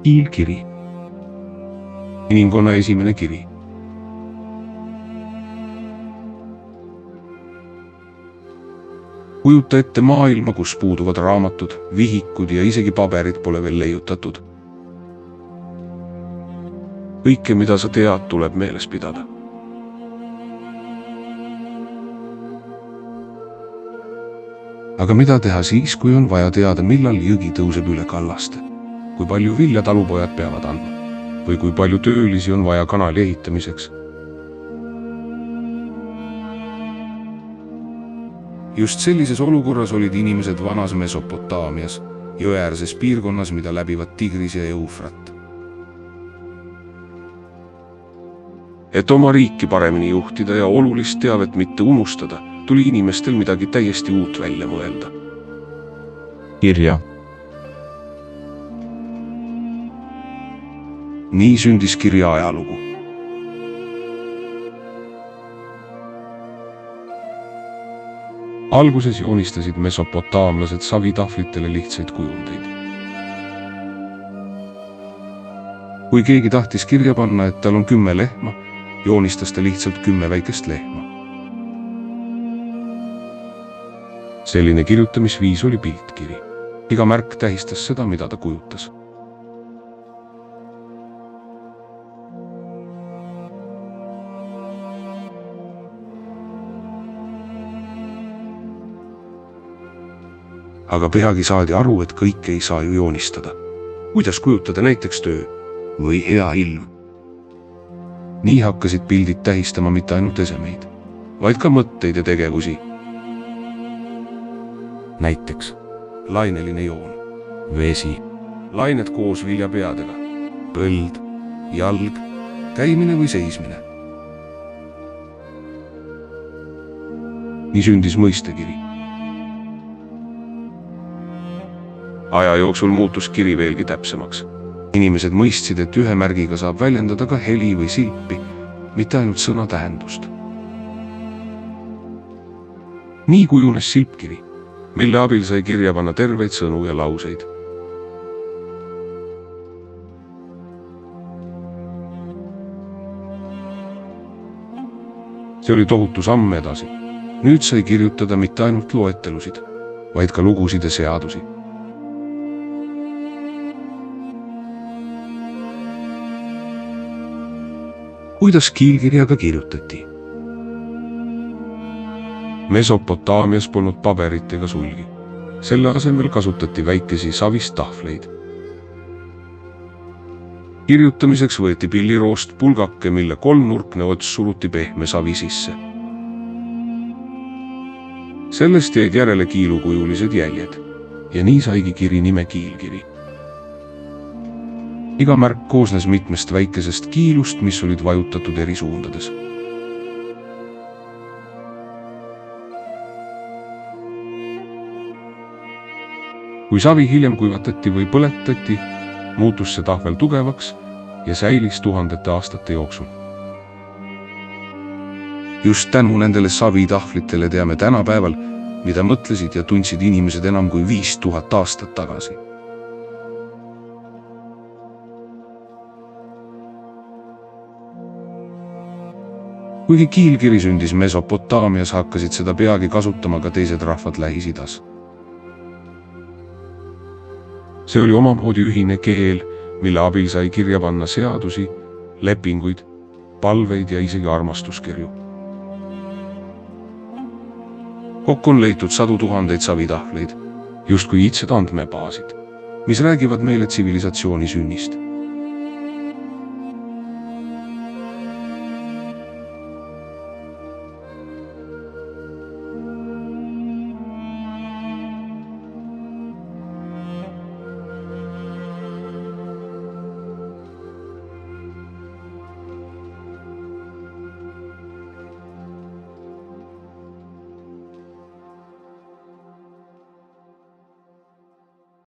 Kiilkiri. Inimkonna esimene kiri. Kujuta ette maailma, kus puuduvad raamatud, vihikud ja isegi paberid pole veel leiutatud. Kõike, mida sa tead, tuleb meeles pidada. Aga mida teha siis, kui on vaja teada, millal jõgi tõuseb üle kallaste? Kui palju vilja talupojad peavad andma? Või kui palju töölisi on vaja kanali ehitamiseks? Just sellises olukorras olid inimesed vanas Mesopotaamias, jõeäärses piirkonnas, mida läbivad Tigris ja Eufrat. Et oma riiki paremini juhtida ja olulist teavet mitte unustada, tuli inimestel midagi täiesti uut välja mõelda. Kirja. Nii sündis kirja ajalugu. Alguses joonistasid mesopotaamlased savitahvlitele lihtsaid kujundeid. Kui keegi tahtis kirja panna, et tal on 10 lehma, joonistas ta lihtsalt 10 väikest lehma. Selline kirjutamisviis oli piltkiri. Iga märk tähistas seda, mida ta kujutas. Aga peagi saadi aru, et kõike ei saa ju joonistada. Kuidas kujutada näiteks töö või hea ilm? Nii hakkasid pildid tähistama mitte ainult esemeid, vaid ka mõtteid ja tegevusi. Näiteks laineline joon, vesi, lained koos viljapeadega, põld, jalg, käimine või seismine. Nii sündis mõistekiri. Aja jooksul muutus kiri veelgi täpsemaks. Inimesed mõistsid, et ühe märgiga saab väljendada ka heli või silpi, mitte ainult sõna tähendust. Nii kujunes silpkiri, mille abil sai kirja panna terveid sõnu ja lauseid. See oli tohutu samm edasi. Nüüd sai kirjutada mitte ainult loetelusid, vaid ka lugusid ja seadusi. Kuidas kiilkirjaga kirjutati? Mesopotaamias polnud paberit ega sulgi. Selle asemel kasutati väikesi savist tahvleid. Kirjutamiseks võeti pilliroost pulgake, mille kolmnurkne ots suruti pehme savi sisse. Sellest jäid järele kiilukujulised jäljed ja nii saigi kiri nime kiilkiri. Iga märk koosnes mitmest väikesest kiilust, mis olid vajutatud eri suundades. Kui savi hiljem kuivatati või põletati, muutus see tahvel tugevaks ja säilis tuhandete aastate jooksul. Just tänu nendele savitahvlitele teame tänapäeval, mida mõtlesid ja tundsid inimesed enam kui 5000 aastat tagasi. Kuigi kiilkiri sündis Mesopotaamias, hakkasid seda peagi kasutama ka teised rahvad Lähis-Idas. See oli omamoodi ühine keel, mille abil sai kirja panna seadusi, lepinguid, palveid ja isegi armastuskirju. Kokku on leitud sadu tuhandeid savitahvleid, justkui iidsed andmebaasid, mis räägivad meile tsivilisatsiooni sünnist.